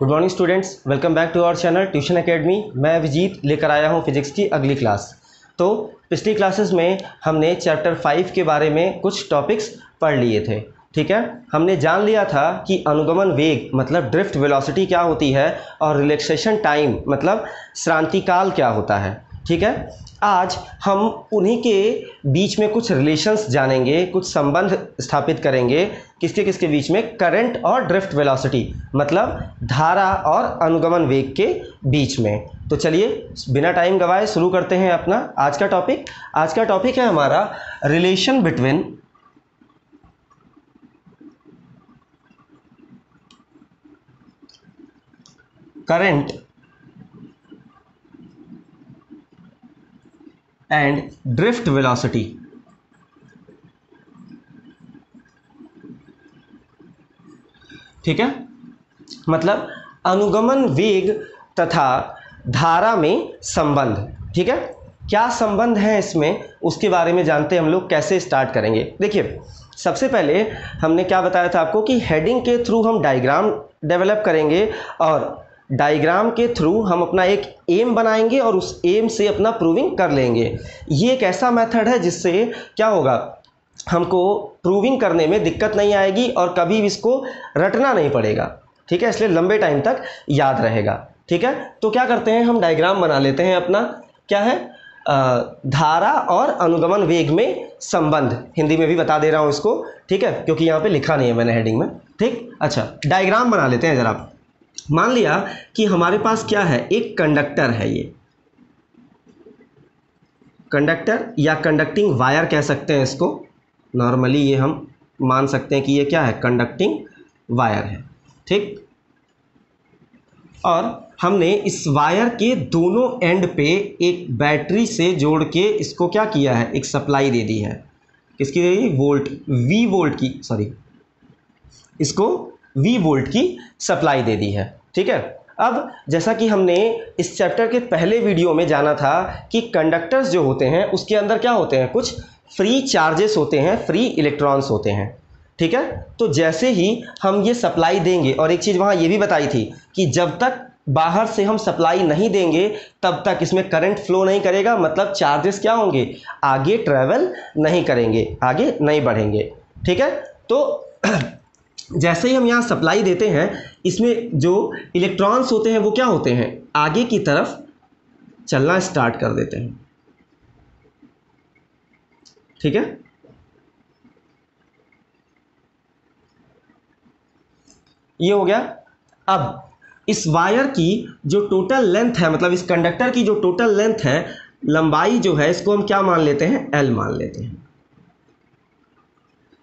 Good morning students, welcome back to our channel tuition academy. मैं अभिजीत लेकर आया हूं फिजिक्स की अगली क्लास। तो पिछली क्लासेस में हमने चैप्टर 5 के बारे में कुछ टॉपिक्स पढ़ लिए थे। ठीक है, हमने जान लिया था कि अनुगमन वेग मतलब ड्रिफ्ट वेलोसिटी क्या होती है और रिलैक्सेशन टाइम मतलब श्रांति काल क्या होता है। ठीक है, आज हम उन्हीं के बीच में कुछ रिलेशंस जानेंगे, कुछ संबंध स्थापित करेंगे। किसके किसके बीच में? करंट और ड्रिफ्ट वेलोसिटी मतलब धारा और अनुगमन वेग के बीच में। तो चलिए बिना टाइम गवाए शुरू करते हैं अपना आज का टॉपिक। आज का टॉपिक है हमारा relation between current and drift velocity. ठीक है, मतलब अनुगमन वेग तथा धारा में संबंध। ठीक है, क्या संबंध है इसमें उसके बारे में जानते हैं हम लोग। कैसे स्टार्ट करेंगे? देखिए, सबसे पहले हमने क्या बताया था आपको कि हेडिंग के थ्रू हम डायग्राम डेवलप करेंगे और डायग्राम के थ्रू हम अपना एक एम बनाएंगे और उस एम से अपना प्रूविंग कर लेंगे। ये एक ऐसा मेथड है जिससे क्या होगा, हमको प्रूविंग करने में दिक्कत नहीं आएगी और कभी भी इसको रटना नहीं पड़ेगा। ठीक है, इसलिए लंबे टाइम तक याद रहेगा। ठीक है, तो क्या करते हैं, हम डायग्राम बना लेते हैं अपना। क्या है? धारा और अनुगमन वेग में संबंध। हिंदी में भी बता दे रहा हूँ इसको, ठीक है, क्योंकि यहाँ पे लिखा नहीं है मैंने हेडिंग में। ठीक, अच्छा डायग्राम बना लेते हैं ज़रा। मान लिया कि हमारे पास क्या है, एक कंडक्टर है। ये कंडक्टर या कंडक्टिंग वायर कह सकते हैं इसको। नॉर्मली ये हम मान सकते हैं कि ये क्या है, कंडक्टिंग वायर है। ठीक, और हमने इस वायर के दोनों एंड पे एक बैटरी से जोड़ के इसको क्या किया है, एक सप्लाई दे दी है। किसकी दे दी? वोल्ट, वी वोल्ट की, सॉरी, इसको वी वोल्ट की सप्लाई दे दी है। ठीक है, अब जैसा कि हमने इस चैप्टर के पहले वीडियो में जाना था कि कंडक्टर्स जो होते हैं उसके अंदर क्या होते हैं, कुछ फ्री चार्जेस होते हैं, फ्री इलेक्ट्रॉन्स होते हैं। ठीक है, तो जैसे ही हम ये सप्लाई देंगे, और एक चीज़ वहाँ ये भी बताई थी कि जब तक बाहर से हम सप्लाई नहीं देंगे तब तक इसमें करंट फ्लो नहीं करेगा, मतलब चार्जेस क्या होंगे, आगे ट्रैवल नहीं करेंगे, आगे नहीं बढ़ेंगे। ठीक है, तो जैसे ही हम यहाँ सप्लाई देते हैं, इसमें जो इलेक्ट्रॉन्स होते हैं वो क्या होते हैं, आगे की तरफ चलना स्टार्ट कर देते हैं। ठीक है, ये हो गया। अब इस वायर की जो टोटल लेंथ है, मतलब इस कंडक्टर की जो टोटल लेंथ है, लंबाई जो है, इसको हम क्या मान लेते हैं, एल मान लेते हैं।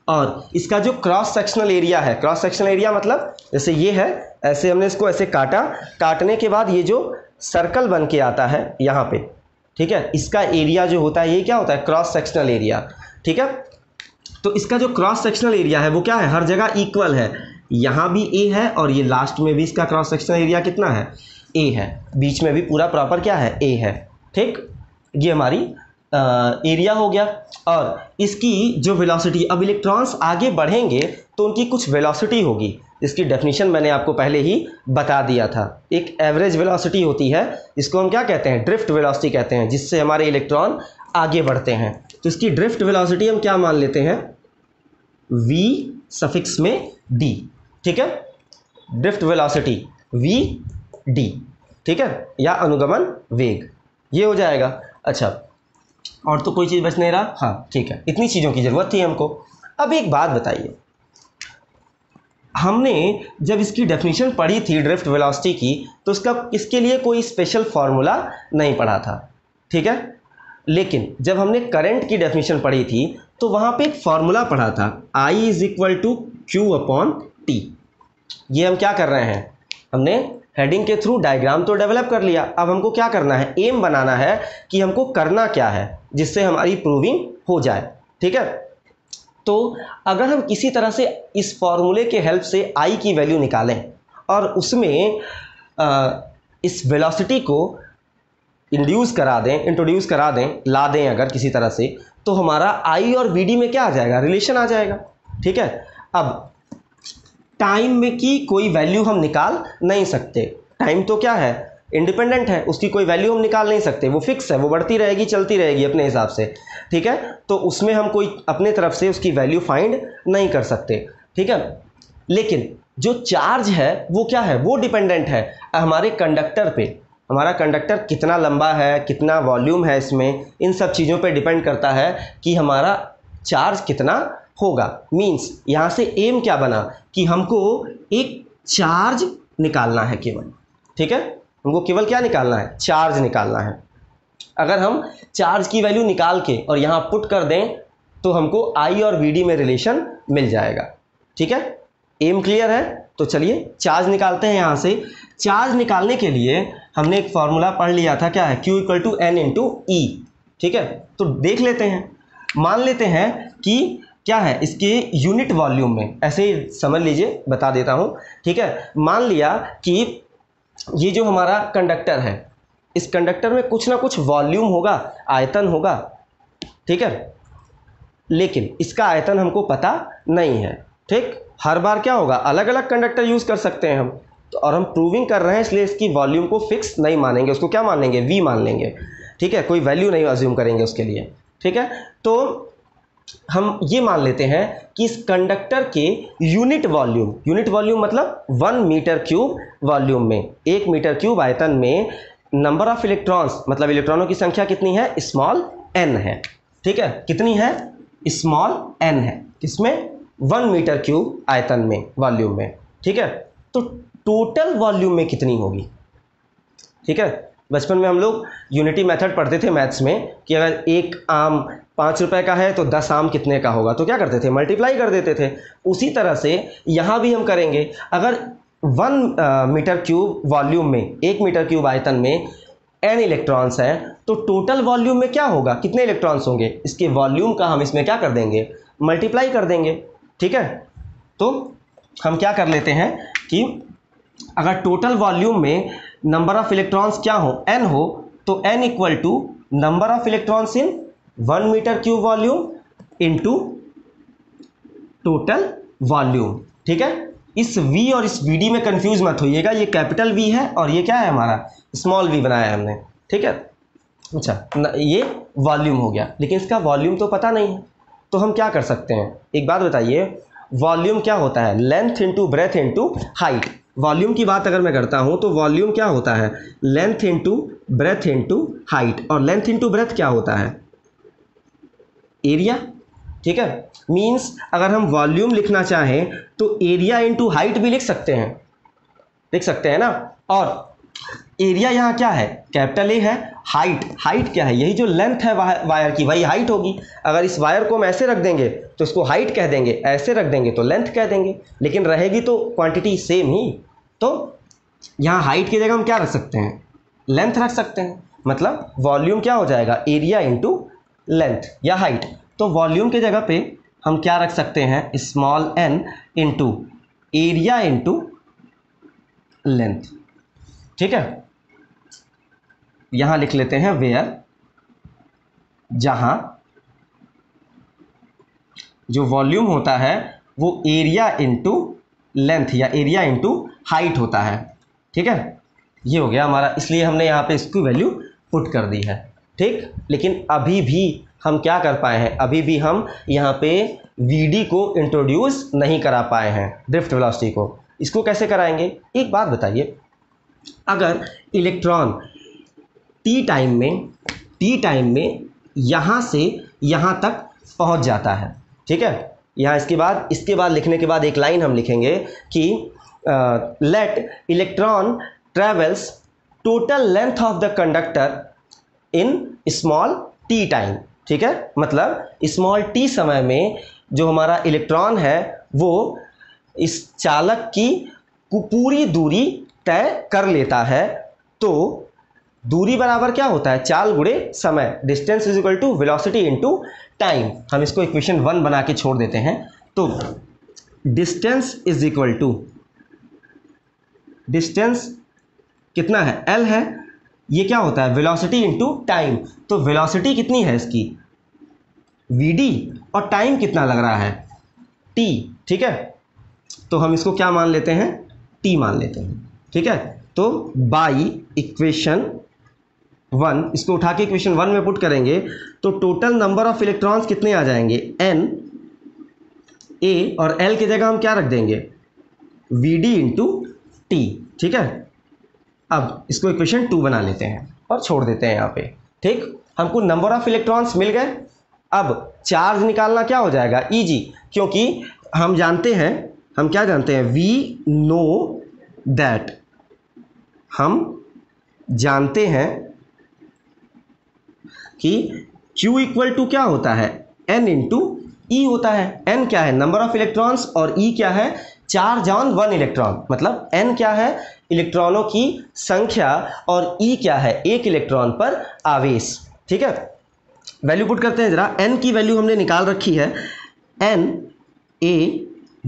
और इसका जो क्रॉस सेक्शनल एरिया है, क्रॉस सेक्शनल एरिया मतलब जैसे ये है, ऐसे हमने इसको ऐसे काटा, काटने के बाद ये जो सर्कल बन के आता है यहाँ पे, ठीक है, इसका एरिया जो होता है ये क्या होता है, क्रॉस सेक्शनल एरिया। ठीक है, तो इसका जो क्रॉस सेक्शनल एरिया है वो क्या है, हर जगह इक्वल है। यहाँ भी ए है और ये लास्ट में भी इसका क्रॉस सेक्शनल एरिया कितना है, ए है। बीच में भी पूरा प्रॉपर क्या है, ए है। ठीक, ये हमारी एरिया हो गया। और इसकी जो वेलोसिटी, अब इलेक्ट्रॉन्स आगे बढ़ेंगे तो उनकी कुछ वेलोसिटी होगी। इसकी डेफिनेशन मैंने आपको पहले ही बता दिया था। एक एवरेज वेलोसिटी होती है, इसको हम क्या कहते हैं, ड्रिफ्ट वेलोसिटी कहते हैं, जिससे हमारे इलेक्ट्रॉन आगे बढ़ते हैं। तो इसकी ड्रिफ्ट वेलोसिटी हम क्या मान लेते हैं, v सफिक्स में d। ठीक है, ड्रिफ्ट वेलोसिटी v d। ठीक है, या अनुगमन वेग, ये हो जाएगा। अच्छा, और तो कोई चीज़ बच नहीं रहा। हाँ ठीक है, इतनी चीज़ों की ज़रूरत थी हमको। अब एक बात बताइए, हमने जब इसकी डेफिनेशन पढ़ी थी ड्रिफ्ट वेलोसिटी की, तो इसके लिए कोई स्पेशल फार्मूला नहीं पढ़ा था। ठीक है, लेकिन जब हमने करंट की डेफिनेशन पढ़ी थी तो वहाँ पे एक फार्मूला पढ़ा था, I = Q/T। ये हम क्या कर रहे हैं, हमने हेडिंग के थ्रू डायग्राम तो डेवलप कर लिया। अब हमको क्या करना है, एम बनाना है कि हमको करना क्या है जिससे हमारी प्रूविंग हो जाए। ठीक है, तो अगर हम किसी तरह से इस फॉर्मूले के हेल्प से आई की वैल्यू निकालें और उसमें इस वेलोसिटी को इंट्रोड्यूस करा दें, ला दें अगर किसी तरह से, तो हमारा आई और बी डी में क्या आ जाएगा, रिलेशन आ जाएगा। ठीक है, अब टाइम में की कोई वैल्यू हम निकाल नहीं सकते। टाइम तो क्या है, इंडिपेंडेंट है, उसकी कोई वैल्यू हम निकाल नहीं सकते, वो फिक्स है, वो बढ़ती रहेगी चलती रहेगी अपने हिसाब से, ठीक है। तो उसमें हम कोई अपने तरफ से उसकी वैल्यू फाइंड नहीं कर सकते, ठीक है। लेकिन जो चार्ज है वो क्या है, वो डिपेंडेंट है हमारे कंडक्टर पे। हमारा कंडक्टर कितना लंबा है, कितना वॉल्यूम है इसमें, इन सब चीज़ों पे डिपेंड करता है कि हमारा चार्ज कितना होगा। मीन्स यहाँ से एम क्या बना कि हमको एक चार्ज निकालना है केवल, ठीक है। हमको केवल क्या निकालना है, चार्ज निकालना है। अगर हम चार्ज की वैल्यू निकाल के और यहाँ पुट कर दें तो हमको आई और वी डी में रिलेशन मिल जाएगा, ठीक है। एम क्लियर है। तो चलिए चार्ज निकालते हैं। यहाँ से चार्ज निकालने के लिए हमने एक फॉर्मूला पढ़ लिया था, क्या है, Q equal to N into E, ठीक है। तो देख लेते हैं, मान लेते हैं कि क्या है इसके यूनिट वॉल्यूम में, ऐसे ही समझ लीजिए, बता देता हूँ, ठीक है। मान लिया कि ये जो हमारा कंडक्टर है, इस कंडक्टर में कुछ ना कुछ वॉल्यूम होगा, आयतन होगा, ठीक है। लेकिन इसका आयतन हमको पता नहीं है, ठीक। हर बार क्या होगा, अलग अलग कंडक्टर यूज़ कर सकते हैं हम, तो और हम प्रूविंग कर रहे हैं इसलिए इसकी वॉल्यूम को फिक्स नहीं मानेंगे, उसको क्या मान लेंगे, वी मान लेंगे, ठीक है। कोई वैल्यू नहीं अज्यूम करेंगे उसके लिए, ठीक है। तो हम ये मान लेते हैं कि इस कंडक्टर के यूनिट वॉल्यूम मतलब 1 मीटर क्यूब वॉल्यूम में, 1 मीटर क्यूब आयतन में नंबर ऑफ इलेक्ट्रॉन्स मतलब इलेक्ट्रॉनों की संख्या कितनी है, स्मॉल n है, ठीक है। कितनी है, स्मॉल n है, किसमें, 1 मीटर क्यूब आयतन में, वॉल्यूम में, ठीक है। तो टोटल वॉल्यूम में कितनी होगी, ठीक है। बचपन में हम लोग यूनिटी मेथड पढ़ते थे मैथ्स में कि अगर एक आम 5 रुपए का है तो 10 आम कितने का होगा, तो क्या करते थे, मल्टीप्लाई कर देते थे। उसी तरह से यहाँ भी हम करेंगे। अगर 1 मीटर क्यूब वॉल्यूम में, 1 मीटर क्यूब आयतन में n इलेक्ट्रॉन्स हैं, तो टोटल वॉल्यूम में क्या होगा, कितने इलेक्ट्रॉन्स होंगे, इसके वॉल्यूम का हम इसमें क्या कर देंगे, मल्टीप्लाई कर देंगे, ठीक है। तो हम क्या कर लेते हैं कि अगर टोटल वॉल्यूम में नंबर ऑफ इलेक्ट्रॉन्स क्या हो, n हो, तो n equal to number of electrons in 1 metre cube volume into total volume, ठीक है। इस v और इस vd में कंफ्यूज मत होइएगा, ये कैपिटल V है और ये क्या है, हमारा स्मॉल v बनाया है हमने, ठीक है। अच्छा, ये वॉल्यूम हो गया, लेकिन इसका वॉल्यूम तो पता नहीं है, तो हम क्या कर सकते हैं, एक बात बताइए, वॉल्यूम क्या होता है, length into breadth into height. Volume की बात अगर मैं करता हूं तो वॉल्यूम क्या होता है, length into breadth into height, और लेंथ इंटू ब्रेथ क्या होता है, एरिया, ठीक है। मींस अगर हम वॉल्यूम लिखना चाहें तो एरिया इंटू हाइट भी लिख सकते हैं ना। और एरिया यहाँ क्या है, कैपिटल ए है, हाइट क्या है, यही जो लेंथ है वायर की, वही हाइट होगी। अगर इस वायर को हम ऐसे रख देंगे तो इसको हाइट कह देंगे, ऐसे रख देंगे तो लेंथ कह देंगे, लेकिन रहेगी तो क्वांटिटी सेम ही। तो यहाँ हाइट की जगह हम क्या रख सकते हैं, लेंथ रख सकते हैं। मतलब वॉल्यूम क्या हो जाएगा, एरिया इंटू लेंथ या हाइट। तो वॉल्यूम की जगह पे हम क्या रख सकते हैं, small n into area into length, ठीक है। यहां लिख लेते हैं वेयर, जहां जो वॉल्यूम होता है वो एरिया इंटू लेंथ या एरिया इंटू हाइट होता है, ठीक है। ये हो गया हमारा, इसलिए हमने यहाँ पे इसकी वैल्यू पुट कर दी है, ठीक। लेकिन अभी भी हम क्या कर पाए हैं, अभी भी हम यहाँ पे वीडी को इंट्रोड्यूस नहीं करा पाए हैं, ड्रिफ्ट वेलोसिटी को। इसको कैसे कराएंगे, एक बात बताइए, अगर इलेक्ट्रॉन टी टाइम में यहाँ से यहाँ तक पहुँच जाता है, ठीक है। यहाँ इसके बाद लिखने के बाद एक लाइन हम लिखेंगे कि let electron travels total length of the conductor in small t time, ठीक है। मतलब स्मॉल टी समय में जो हमारा इलेक्ट्रॉन है वो इस चालक की पूरी दूरी तय कर लेता है। तो दूरी बराबर क्या होता है, चाल गुणे समय, distance is equal to velocity into time. हम इसको इक्वेशन 1 बना के छोड़ देते हैं। तो distance is equal to, distance कितना है, l है, ये क्या होता है, वेलोसिटी इनटू टाइम। तो वेलोसिटी कितनी है इसकी, vd, और टाइम कितना लग रहा है, t, ठीक है। तो हम इसको क्या मान लेते हैं, T मान लेते हैं। ठीक है, तो बाई इक्वेशन 1, इसको उठा के इक्वेशन 1 में पुट करेंगे तो टोटल नंबर ऑफ इलेक्ट्रॉन्स कितने आ जाएंगे, N, A, और L की जगह हम क्या रख देंगे, VD इंटू T। ठीक है, अब इसको इक्वेशन 2 बना लेते हैं और छोड़ देते हैं यहाँ पे। ठीक, हमको नंबर ऑफ इलेक्ट्रॉन्स मिल गए। अब चार्ज निकालना क्या हो जाएगा, इजी, क्योंकि हम जानते हैं, हम क्या जानते हैं, वी नो दैट, हम जानते हैं कि Q इक्वल टू क्या होता है, N इंटू E होता है। N क्या है, नंबर ऑफ इलेक्ट्रॉन्स, और E क्या है, चार्ज ऑन 1 इलेक्ट्रॉन। मतलब N क्या है, इलेक्ट्रॉनों की संख्या, और E क्या है, एक इलेक्ट्रॉन पर आवेश। ठीक है, वैल्यू पुट करते हैं जरा। N की वैल्यू हमने निकाल रखी है, N A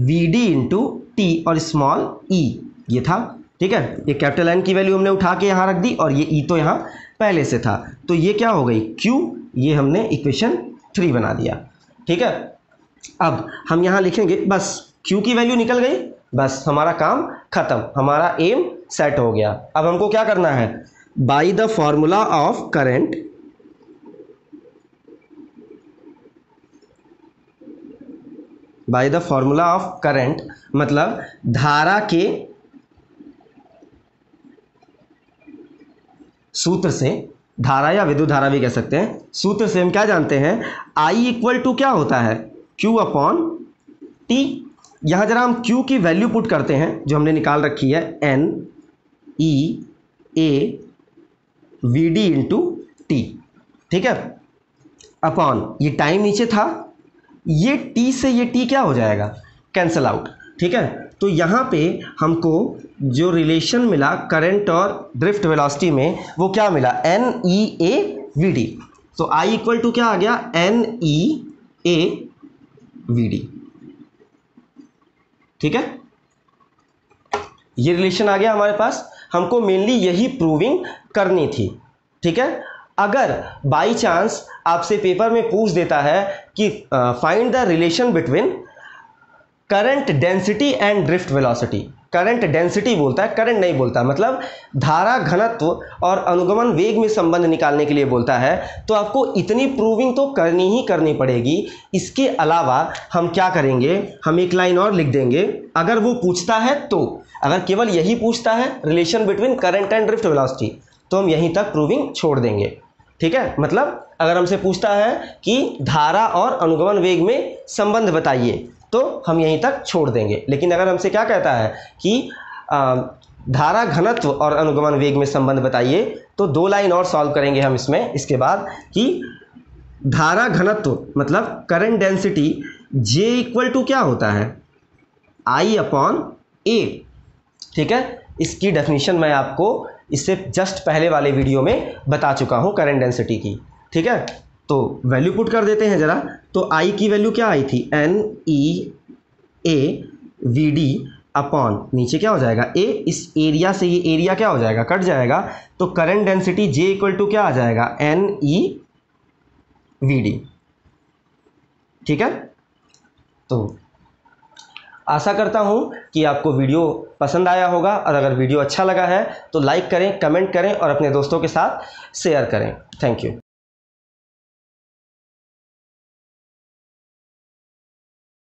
VD into T और स्मॉल e ये था। ठीक है, ये कैपिटल N की वैल्यू हमने उठा के यहाँ रख दी, और ये E तो यहाँ पहले से था, तो ये क्या हो गई, Q, ये हमने इक्वेशन 3 बना दिया। ठीक है, अब हम यहाँ लिखेंगे, बस Q की वैल्यू निकल गई, बस हमारा काम खत्म, हमारा एम सेट हो गया। अब हमको क्या करना है, by the formula of current, by the formula of current मतलब धारा के सूत्र से, धारा या विद्युत धारा भी कह सकते हैं, सूत्र से हम क्या जानते हैं, I इक्वल टू क्या होता है, Q अपॉन T। यहाँ जरा हम Q की वैल्यू पुट करते हैं जो हमने निकाल रखी है, N E A V D into T। ठीक है, अपॉन ये टाइम नीचे था, ये T से ये T क्या हो जाएगा, कैंसल आउट। ठीक है, तो यहाँ पे हमको जो रिलेशन मिला करंट और ड्रिफ्ट वेलोसिटी में, वो क्या मिला, NEAVD। तो I इक्वल टू क्या आ गया, NEAVD। ठीक है, ये रिलेशन आ गया हमारे पास, हमको मेनली यही प्रूविंग करनी थी। ठीक है, अगर बाई चांस आपसे पेपर में पूछ देता है कि find the relation between current density and drift velocity, current density बोलता है, करंट नहीं बोलता, मतलब धारा घनत्व और अनुगमन वेग में संबंध निकालने के लिए बोलता है, तो आपको इतनी प्रूविंग तो करनी ही करनी पड़ेगी। इसके अलावा हम क्या करेंगे, हम एक लाइन और लिख देंगे, अगर वो पूछता है तो, अगर केवल यही पूछता है relation between current and drift velocity, तो हम यहीं तक प्रूविंग छोड़ देंगे। ठीक है, मतलब अगर हमसे पूछता है कि धारा और अनुगमन वेग में संबंध बताइए, तो हम यहीं तक छोड़ देंगे। लेकिन अगर हमसे क्या कहता है कि धारा घनत्व और अनुगमन वेग में संबंध बताइए, तो 2 लाइन और सॉल्व करेंगे हम इसमें, इसके बाद, कि धारा घनत्व मतलब current density J equal to क्या होता है, I अपॉन A। ठीक है, इसकी डेफिनेशन मैं आपको इससे जस्ट पहले वाले वीडियो में बता चुका हूँ करंट डेंसिटी की। ठीक है, तो वैल्यू पुट कर देते हैं जरा। तो I की वैल्यू क्या आई थी, NEAVD अपॉन नीचे क्या हो जाएगा, A, इस एरिया से ये एरिया क्या हो जाएगा, कट जाएगा, तो current density J equal to क्या आ जाएगा, NEVD। ठीक है, तो आशा करता हूँ कि आपको वीडियो पसंद आया होगा, और अगर वीडियो अच्छा लगा है तो लाइक करें, कमेंट करें और अपने दोस्तों के साथ शेयर करें। Thank you.